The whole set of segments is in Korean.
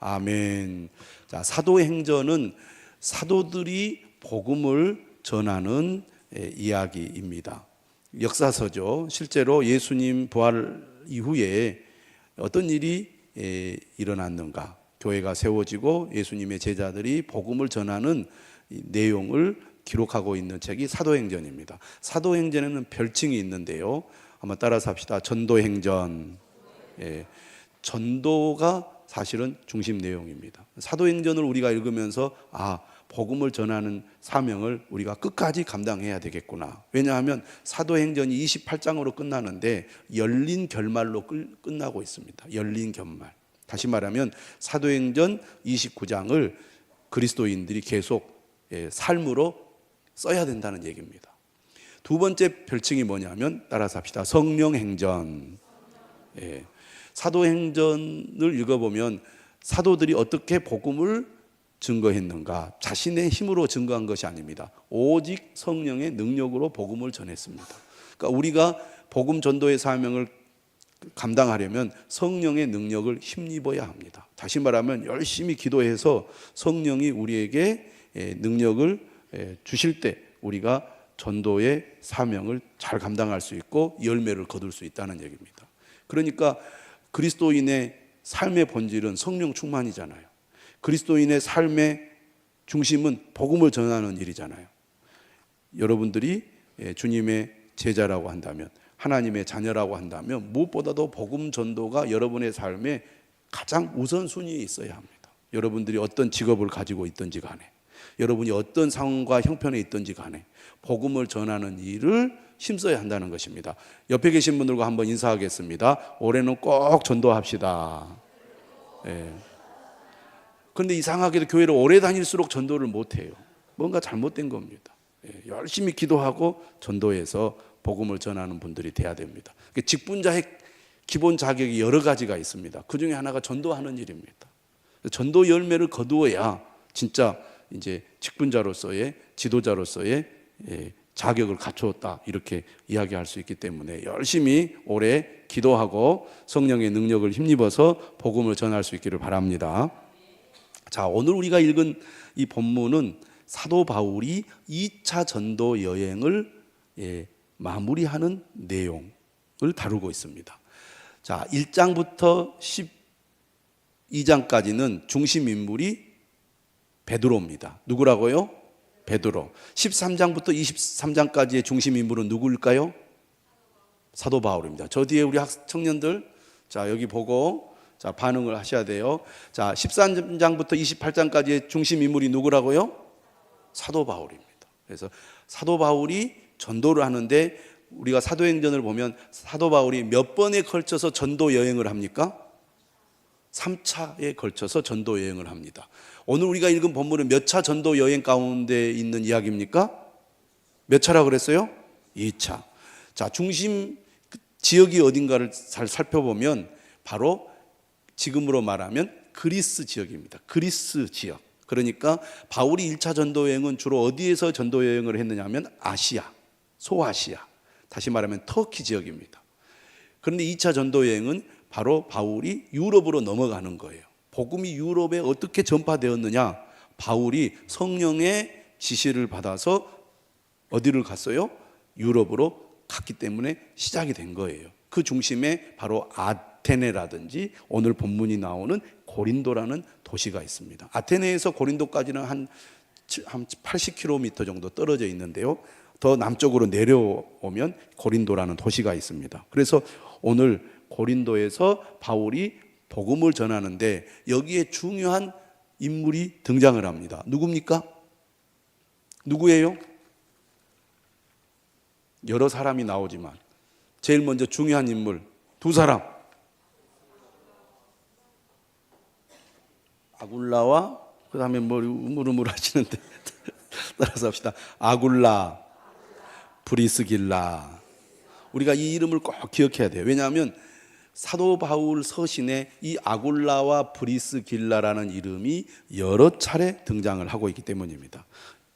아멘. 자, 사도행전은 사도들이 복음을 전하는 이야기입니다. 역사서죠. 실제로 예수님 부활 이후에 어떤 일이 일어났는가? 교회가 세워지고 예수님의 제자들이 복음을 전하는 내용을 기록하고 있는 책이 사도행전입니다. 사도행전에는 별칭이 있는데요. 한번 따라서 합시다. 전도행전. 전도가 사실은 중심 내용입니다. 사도행전을 우리가 읽으면서 복음을 전하는 사명을 우리가 끝까지 감당해야 되겠구나. 왜냐하면 사도행전이 28장으로 끝나는데 열린 결말로 끝나고 있습니다. 열린 결말. 다시 말하면 사도행전 29장을 그리스도인들이 계속 삶으로 써야 된다는 얘기입니다. 두 번째 별칭이 뭐냐면 따라서 합시다. 성령행전. 사도행전을 읽어보면 사도들이 어떻게 복음을 증거했는가? 자신의 힘으로 증거한 것이 아닙니다. 오직 성령의 능력으로 복음을 전했습니다. 그러니까 우리가 복음 전도의 사명을 감당하려면 성령의 능력을 힘입어야 합니다. 다시 말하면 열심히 기도해서 성령이 우리에게 능력을 주실 때 우리가 전도의 사명을 잘 감당할 수 있고 열매를 거둘 수 있다는 얘기입니다. 그러니까 그리스도인의 삶의 본질은 성령 충만이잖아요. 그리스도인의 삶의 중심은 복음을 전하는 일이잖아요. 여러분들이 주님의 제자라고 한다면, 하나님의 자녀라고 한다면 무엇보다도 복음 전도가 여러분의 삶에 가장 우선순위에 있어야 합니다. 여러분들이 어떤 직업을 가지고 있든지 간에, 여러분이 어떤 상황과 형편에 있든지 간에 복음을 전하는 일을 힘써야 한다는 것입니다. 옆에 계신 분들과 한번 인사하겠습니다. 올해는 꼭 전도합시다. 그런데 이상하게도 교회를 오래 다닐수록 전도를 못해요. 뭔가 잘못된 겁니다. 열심히 기도하고 전도해서 복음을 전하는 분들이 돼야 됩니다. 직분자의 기본 자격이 여러 가지가 있습니다. 그 중에 하나가 전도하는 일입니다. 전도 열매를 거두어야 진짜 이제 직분자로서의 지도자로서의 자격을 갖추었다 이렇게 이야기할 수 있기 때문에 열심히 오래 기도하고 성령의 능력을 힘입어서 복음을 전할 수 있기를 바랍니다. 자, 오늘 우리가 읽은 이 본문은 사도 바울이 2차 전도 여행을 마무리하는 내용을 다루고 있습니다. 자, 1장부터 12장까지는 중심 인물이 베드로입니다. 누구라고요? 베드로. 13장부터 23장까지의 중심 인물은 누구일까요? 사도 바울입니다. 저 뒤에 우리 청년들, 자, 여기 보고, 자, 반응을 하셔야 돼요. 자, 13장부터 28장까지의 중심 인물이 누구라고요? 사도 바울입니다. 그래서 사도 바울이 전도를 하는데 우리가 사도행전을 보면 사도 바울이 몇 번에 걸쳐서 전도 여행을 합니까? 3차에 걸쳐서 전도 여행을 합니다. 오늘 우리가 읽은 본문은 몇 차 전도 여행 가운데 있는 이야기입니까? 몇 차라고 그랬어요? 2차. 자, 중심 지역이 어딘가를 잘 살펴보면 바로 지금으로 말하면 그리스 지역입니다. 그리스 지역. 그러니까 바울이 1차 전도 여행은 주로 어디에서 전도 여행을 했느냐 하면 아시아, 소아시아, 다시 말하면 터키 지역입니다. 그런데 2차 전도 여행은 바로 바울이 유럽으로 넘어가는 거예요. 복음이 유럽에 어떻게 전파되었느냐? 바울이 성령의 지시를 받아서 어디를 갔어요? 유럽으로 갔기 때문에 시작이 된 거예요. 그 중심에 바로 아테네라든지 오늘 본문이 나오는 고린도라는 도시가 있습니다. 아테네에서 고린도까지는 한 80km 정도 떨어져 있는데요. 더 남쪽으로 내려오면 고린도라는 도시가 있습니다. 그래서 오늘 고린도에서 바울이 복음을 전하는데 여기에 중요한 인물이 등장을 합니다. 누굽니까? 누구예요? 여러 사람이 나오지만 제일 먼저 중요한 인물 두 사람, 아굴라와 그 다음에 뭐 우물우물 하시는데 따라서 합시다. 아굴라, 브리스길라. 우리가 이 이름을 꼭 기억해야 돼요. 왜냐하면 사도 바울 서신에 이 아굴라와 브리스길라라는 이름이 여러 차례 등장을 하고 있기 때문입니다.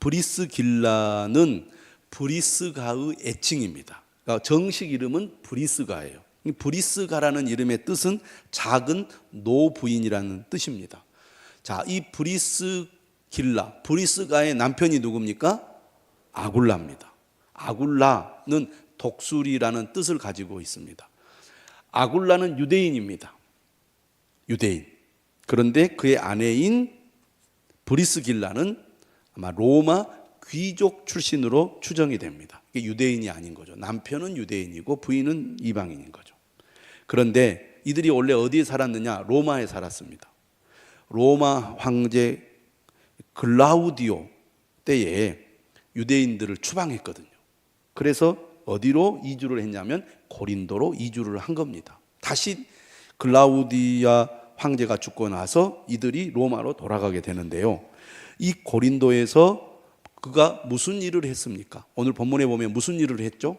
브리스길라는 브리스가의 애칭입니다. 그러니까 정식 이름은 브리스가예요. 브리스가라는 이름의 뜻은 작은 노부인이라는 뜻입니다. 자, 이 브리스길라, 브리스가의 남편이 누굽니까? 아굴라입니다. 아굴라는 독수리라는 뜻을 가지고 있습니다. 아굴라는 유대인입니다. 유대인. 그런데 그의 아내인 브리스길라는 아마 로마 귀족 출신으로 추정이 됩니다. 이게 유대인이 아닌 거죠. 남편은 유대인이고 부인은 이방인인 거죠. 그런데 이들이 원래 어디에 살았느냐? 로마에 살았습니다. 로마 황제 글라우디오 때에 유대인들을 추방했거든요. 그래서 어디로 이주를 했냐면 고린도로 이주를 한 겁니다. 다시 글라우디아 황제가 죽고 나서 이들이 로마로 돌아가게 되는데요. 이 고린도에서 그가 무슨 일을 했습니까? 오늘 본문에 보면 무슨 일을 했죠?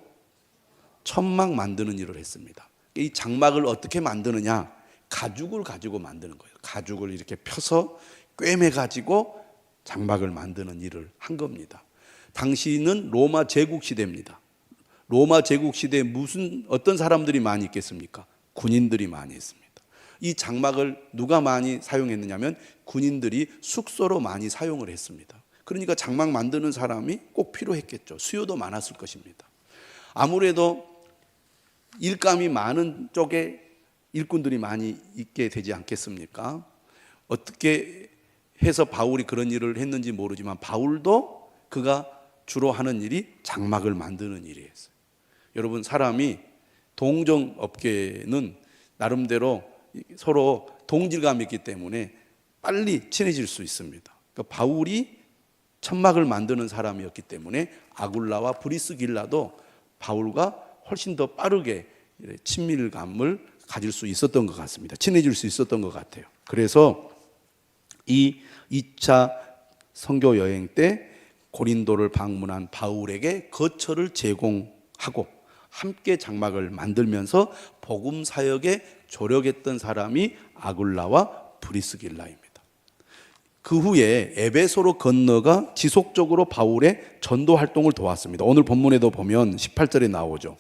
천막 만드는 일을 했습니다. 이 장막을 어떻게 만드느냐? 가죽을 가지고 만드는 거예요. 가죽을 이렇게 펴서 꿰매 가지고 장막을 만드는 일을 한 겁니다. 당시는 로마 제국 시대입니다. 로마 제국 시대에 어떤 사람들이 많이 있겠습니까? 군인들이 많이 있습니다. 이 장막을 누가 많이 사용했느냐면 군인들이 숙소로 많이 사용을 했습니다. 그러니까 장막 만드는 사람이 꼭 필요했겠죠. 수요도 많았을 것입니다. 아무래도 일감이 많은 쪽에 일꾼들이 많이 있게 되지 않겠습니까? 어떻게 해서 바울이 그런 일을 했는지 모르지만 바울도 그가 주로 하는 일이 장막을 만드는 일이었어요. 여러분, 사람이 동정업계는 나름대로 서로 동질감이 있기 때문에 빨리 친해질 수 있습니다. 그러니까 바울이 천막을 만드는 사람이었기 때문에 아굴라와 브리스길라도 바울과 훨씬 더 빠르게 친밀감을 가질 수 있었던 것 같습니다. 친해질 수 있었던 것 같아요. 그래서 이 2차 선교 여행 때 고린도를 방문한 바울에게 거처를 제공하고 함께 장막을 만들면서 복음 사역에 조력했던 사람이 아굴라와 브리스길라입니다. 그 후에 에베소로 건너가 지속적으로 바울의 전도 활동을 도왔습니다. 오늘 본문에도 보면 18절에 나오죠.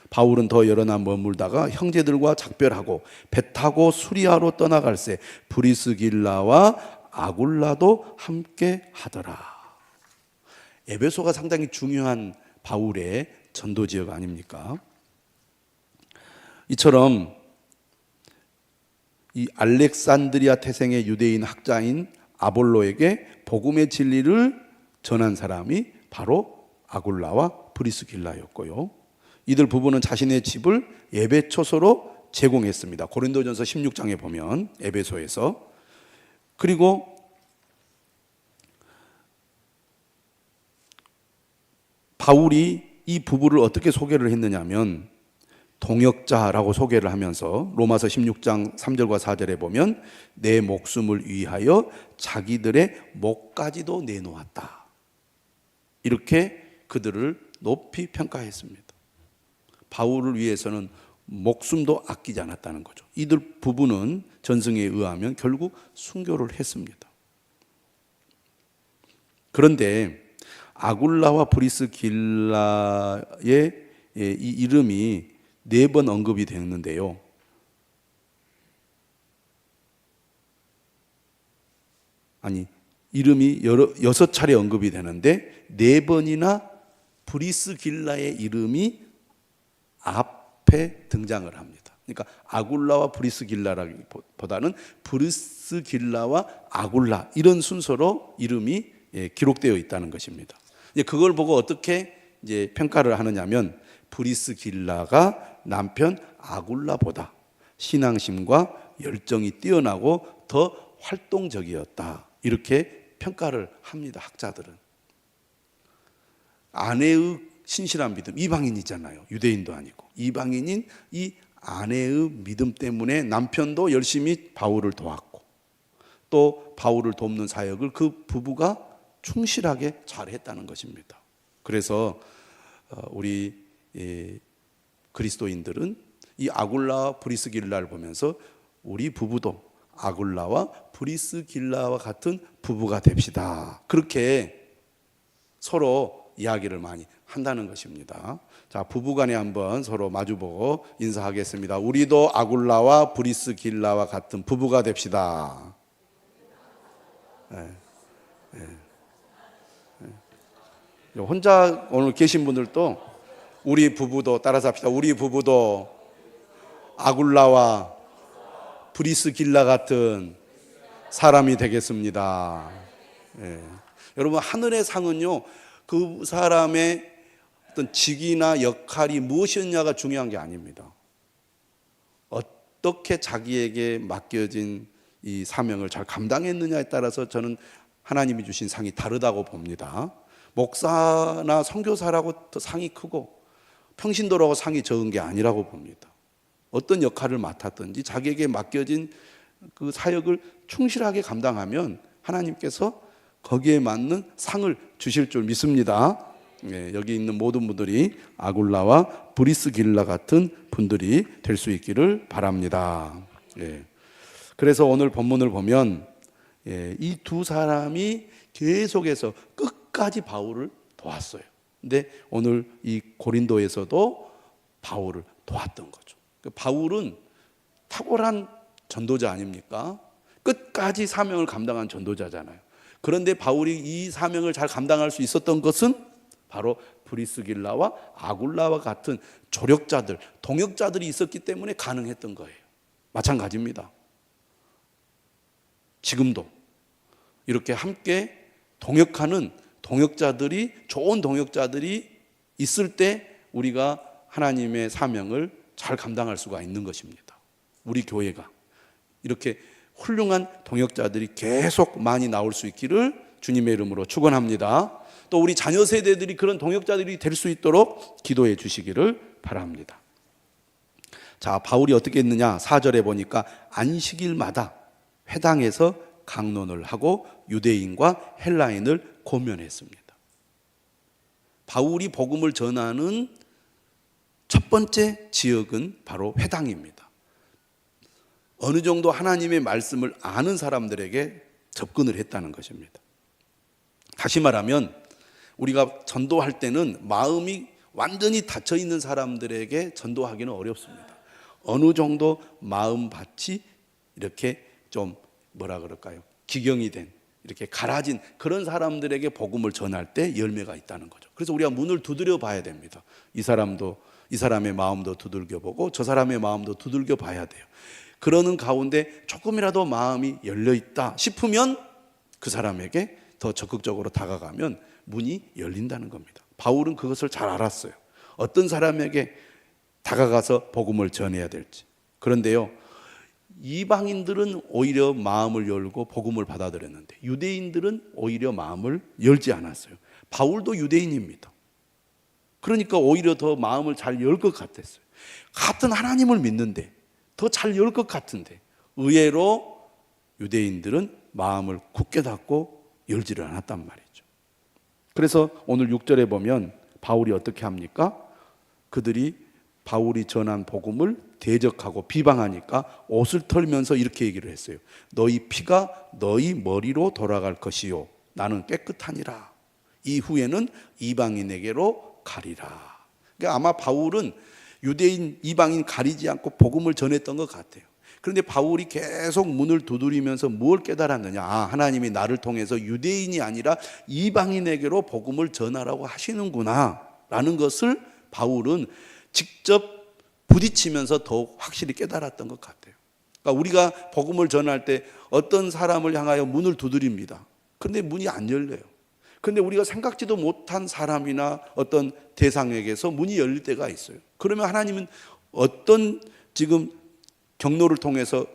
바울은 더 여러 날 머물다가 형제들과 작별하고 배 타고 수리아로 떠나갈새 브리스길라와 아굴라도 함께 하더라. 에베소가 상당히 중요한 바울의 전도 지역 아닙니까? 이처럼 이 알렉산드리아 태생의 유대인 학자인 아볼로에게 복음의 진리를 전한 사람이 바로 아굴라와 브리스길라였고요. 이들 부부는 자신의 집을 예배 초소로 제공했습니다. 고린도전서 16장에 보면 에베소에서. 그리고 바울이 이 부부를 어떻게 소개를 했느냐면 동역자라고 소개를 하면서 로마서 16장 3절과 4절에 보면 내 목숨을 위하여 자기들의 목까지도 내놓았다. 이렇게 그들을 높이 평가했습니다. 바울을 위해서는 목숨도 아끼지 않았다는 거죠. 이들 부부는 전승에 의하면 결국 순교를 했습니다. 그런데 아굴라와 브리스길라의 이 이름이 4번 언급이 됐는데요. 아니, 이름이 6차례 언급이 되는데 4번이나 브리스길라의 이름이 앞에 등장을 합니다. 그러니까 아굴라와 브리스길라라기보다는 브리스길라와 아굴라 이런 순서로 이름이 기록되어 있다는 것입니다. 그걸 보고 어떻게 이제 평가를 하느냐면 브리스길라가 남편 아굴라보다 신앙심과 열정이 뛰어나고 더 활동적이었다. 이렇게 평가를 합니다. 학자들은. 아내의 신실한 믿음, 이방인이잖아요. 유대인도 아니고. 이방인인 이 아내의 믿음 때문에 남편도 열심히 바울을 도왔고 또 바울을 돕는 사역을 그 부부가 충실하게 잘했다는 것입니다. 그래서 우리 그리스도인들은 이 아굴라와 브리스길라를 보면서 우리 부부도 아굴라와 브리스길라와 같은 부부가 됩시다. 그렇게 서로 이야기를 많이 한다는 것입니다. 자, 부부간에 한번 서로 마주보고 인사하겠습니다. 우리도 아굴라와 브리스길라와 같은 부부가 됩시다. 혼자 오늘 계신 분들도 우리 부부도 따라서 합시다. 우리 부부도 아굴라와 브리스길라 같은 사람이 되겠습니다. 여러분, 하늘의 상은요, 그 사람의 어떤 직위나 역할이 무엇이었냐가 중요한 게 아닙니다. 어떻게 자기에게 맡겨진 이 사명을 잘 감당했느냐에 따라서 저는 하나님이 주신 상이 다르다고 봅니다. 목사나 선교사라고 더 상이 크고 평신도라고 상이 적은 게 아니라고 봅니다. 어떤 역할을 맡았든지 자기에게 맡겨진 그 사역을 충실하게 감당하면 하나님께서 거기에 맞는 상을 주실 줄 믿습니다. 여기 있는 모든 분들이 아굴라와 브리스길라 같은 분들이 될 수 있기를 바랍니다. 그래서 오늘 본문을 보면 이 두 사람이 계속해서 끝까지 바울을 도왔어요. 근데 오늘 이 고린도에서도 바울을 도왔던 거죠. 바울은 탁월한 전도자 아닙니까? 끝까지 사명을 감당한 전도자잖아요. 그런데 바울이 이 사명을 잘 감당할 수 있었던 것은 바로 브리스길라와 아굴라와 같은 조력자들, 동역자들이 있었기 때문에 가능했던 거예요. 마찬가지입니다. 지금도 이렇게 함께 동역하는 동역자들이, 좋은 동역자들이 있을 때 우리가 하나님의 사명을 잘 감당할 수가 있는 것입니다. 우리 교회가 이렇게 훌륭한 동역자들이 계속 많이 나올 수 있기를 주님의 이름으로 축원합니다. 또 우리 자녀 세대들이 그런 동역자들이 될 수 있도록 기도해 주시기를 바랍니다. 자, 바울이 어떻게 했느냐? 4절에 보니까 안식일마다 회당에서 강론을 하고 유대인과 헬라인을 고면했습니다. 바울이 복음을 전하는 첫 번째 지역은 바로 회당입니다. 어느 정도 하나님의 말씀을 아는 사람들에게 접근을 했다는 것입니다. 다시 말하면 우리가 전도할 때는 마음이 완전히 닫혀 있는 사람들에게 전도하기는 어렵습니다. 어느 정도 마음밭이 이렇게 좀 뭐라 그럴까요? 기경이 된, 이렇게 갈아진 그런 사람들에게 복음을 전할 때 열매가 있다는 거죠. 그래서 우리가 문을 두드려 봐야 됩니다. 이 사람의 마음도 두들겨 보고 저 사람의 마음도 두들겨 봐야 돼요. 그러는 가운데 조금이라도 마음이 열려 있다 싶으면 그 사람에게 더 적극적으로 다가가면 문이 열린다는 겁니다. 바울은 그것을 잘 알았어요. 어떤 사람에게 다가가서 복음을 전해야 될지. 그런데요, 이방인들은 오히려 마음을 열고 복음을 받아들였는데 유대인들은 오히려 마음을 열지 않았어요. 바울도 유대인입니다. 그러니까 오히려 더 마음을 잘 열 것 같았어요. 같은 하나님을 믿는데 더 잘 열 것 같은데 의외로 유대인들은 마음을 굳게 닫고 열지를 않았단 말이죠. 그래서 오늘 6절에 보면 바울이 어떻게 합니까? 그들이 바울이 전한 복음을 대적하고 비방하니까 옷을 털면서 이렇게 얘기를 했어요. 너희 피가 너희 머리로 돌아갈 것이요 나는 깨끗하니라. 이후에는 이방인에게로 가리라. 그러니까 아마 바울은 유대인, 이방인 가리지 않고 복음을 전했던 것 같아요. 그런데 바울이 계속 문을 두드리면서 뭘 깨달았느냐? 하나님이 나를 통해서 유대인이 아니라 이방인에게로 복음을 전하라고 하시는구나 라는 것을 바울은 직접 부딪히면서 더욱 확실히 깨달았던 것 같아요. 그러니까 우리가 복음을 전할 때 어떤 사람을 향하여 문을 두드립니다. 그런데 문이 안 열려요. 그런데 우리가 생각지도 못한 사람이나 어떤 대상에게서 문이 열릴 때가 있어요. 그러면 하나님은 어떤 지금 경로를 통해서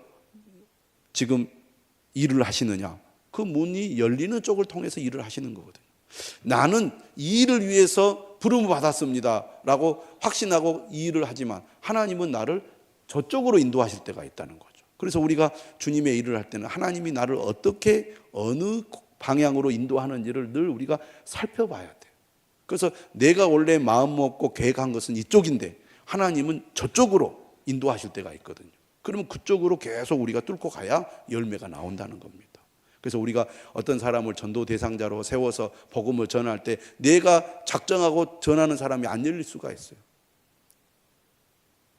지금 일을 하시느냐? 그 문이 열리는 쪽을 통해서 일을 하시는 거거든요. 나는 이 일을 위해서 부름을 받았습니다 라고 확신하고 이 일을 하지만 하나님은 나를 저쪽으로 인도하실 때가 있다는 거죠. 그래서 우리가 주님의 일을 할 때는 하나님이 나를 어떻게 어느 방향으로 인도하는지를 늘 우리가 살펴봐야 돼요. 그래서 내가 원래 마음 먹고 계획한 것은 이쪽인데 하나님은 저쪽으로 인도하실 때가 있거든요. 그러면 그쪽으로 계속 우리가 뚫고 가야 열매가 나온다는 겁니다. 그래서 우리가 어떤 사람을 전도 대상자로 세워서 복음을 전할 때 내가 작정하고 전하는 사람이 안 열릴 수가 있어요.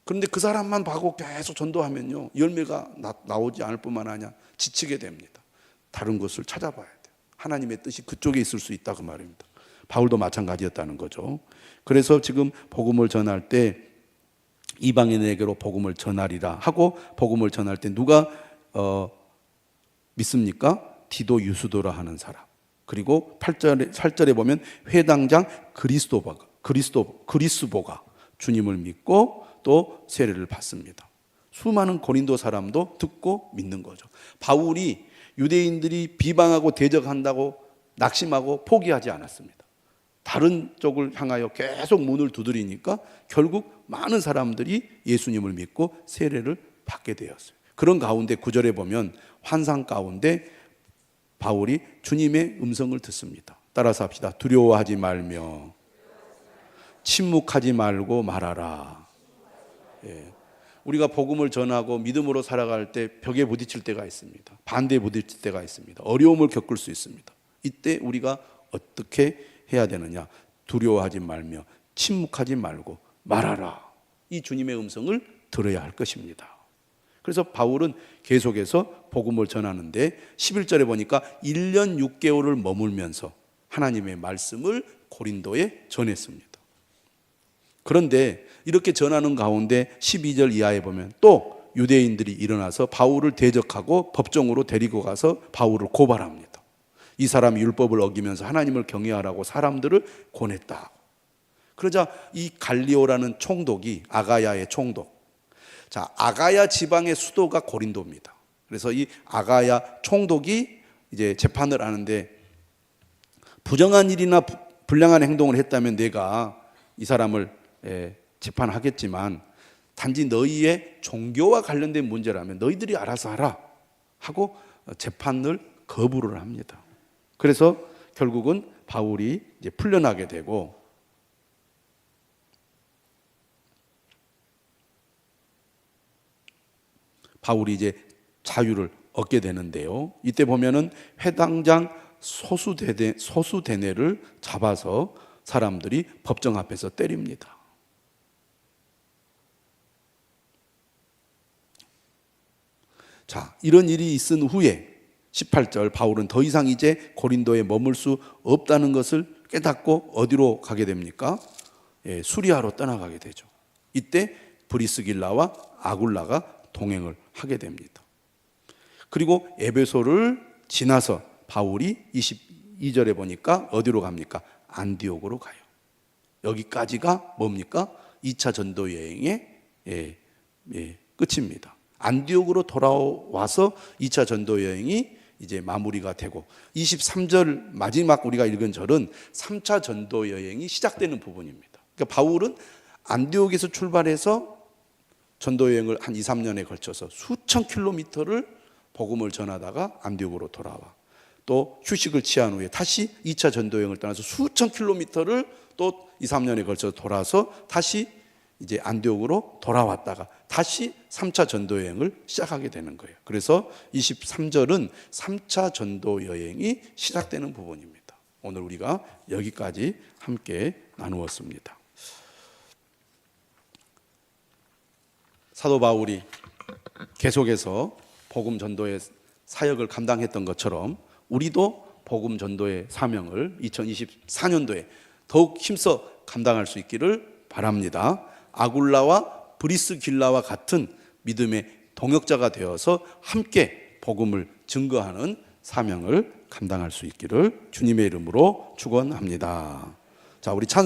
그런데 그 사람만 봐고 계속 전도하면요 열매가 나오지 않을 뿐만 아니라 지치게 됩니다. 다른 것을 찾아봐야 돼요. 하나님의 뜻이 그쪽에 있을 수 있다 그 말입니다. 바울도 마찬가지였다는 거죠. 그래서 지금 복음을 전할 때 이방인에게로 복음을 전하리라 하고 복음을 전할 때 누가 믿습니까? 디도 유수도라 하는 사람. 그리고 8절에 보면 회당장 그리스보가 주님을 믿고 또 세례를 받습니다. 수많은 고린도 사람도 듣고 믿는 거죠. 바울이 유대인들이 비방하고 대적한다고 낙심하고 포기하지 않았습니다. 다른 쪽을 향하여 계속 문을 두드리니까 결국 많은 사람들이 예수님을 믿고 세례를 받게 되었어요. 그런 가운데 9절에 보면 환상 가운데 바울이 주님의 음성을 듣습니다. 따라서 합시다. 두려워하지 말며 침묵하지 말고 말하라. 예. 우리가 복음을 전하고 믿음으로 살아갈 때 벽에 부딪힐 때가 있습니다. 반대에 부딪힐 때가 있습니다. 어려움을 겪을 수 있습니다. 이때 우리가 어떻게 해야 되느냐? 두려워하지 말며 침묵하지 말고 말하라. 이 주님의 음성을 들어야 할 것입니다. 그래서 바울은 계속해서 복음을 전하는데 11절에 보니까 1년 6개월을 머물면서 하나님의 말씀을 고린도에 전했습니다. 그런데 이렇게 전하는 가운데 12절 이하에 보면 또 유대인들이 일어나서 바울을 대적하고 법정으로 데리고 가서 바울을 고발합니다. 이 사람이 율법을 어기면서 하나님을 경외하라고 사람들을 권했다. 그러자 이 갈리오라는 총독이 아가야의 총독. 자, 아가야 지방의 수도가 고린도입니다. 그래서 이 아가야 총독이 이제 재판을 하는데 부정한 일이나 불량한 행동을 했다면 내가 이 사람을 재판하겠지만 단지 너희의 종교와 관련된 문제라면 너희들이 알아서 하라 하고 재판을 거부를 합니다. 그래서 결국은 바울이 이제 풀려나게 되고 바울이 이제 자유를 얻게 되는데요. 이때 보면은 회당장 소수대내를 잡아서 사람들이 법정 앞에서 때립니다. 자, 이런 일이 있은 후에 18절 바울은 더 이상 이제 고린도에 머물 수 없다는 것을 깨닫고 어디로 가게 됩니까? 수리아로 떠나가게 되죠. 이때 브리스길라와 아굴라가 동행을 하게 됩니다. 그리고 에베소를 지나서 바울이 22절에 보니까 어디로 갑니까? 안디옥으로 가요. 여기까지가 뭡니까? 2차 전도 여행의 끝입니다. 안디옥으로 돌아와서 2차 전도 여행이 이제 마무리가 되고 23절 마지막 우리가 읽은 절은 3차 전도 여행이 시작되는 부분입니다. 그러니까 바울은 안디옥에서 출발해서 전도 여행을 한 2, 3년에 걸쳐서 수천 킬로미터를 복음을 전하다가 안디옥으로 돌아와. 또 휴식을 취한 후에 다시 2차 전도 여행을 떠나서 수천 킬로미터를 또 2, 3년에 걸쳐서 돌아서 다시 이제 안디옥으로 돌아왔다가 다시 3차 전도 여행을 시작하게 되는 거예요. 그래서 23절은 3차 전도 여행이 시작되는 부분입니다. 오늘 우리가 여기까지 함께 나누었습니다. 사도 바울이 계속해서 복음 전도의 사역을 감당했던 것처럼 우리도 복음 전도의 사명을 2024년도에 더욱 힘써 감당할 수 있기를 바랍니다. 아굴라와 브리스길라와 같은 믿음의 동역자가 되어서 함께 복음을 증거하는 사명을 감당할 수 있기를 주님의 이름으로 축원합니다. 자, 우리 찬송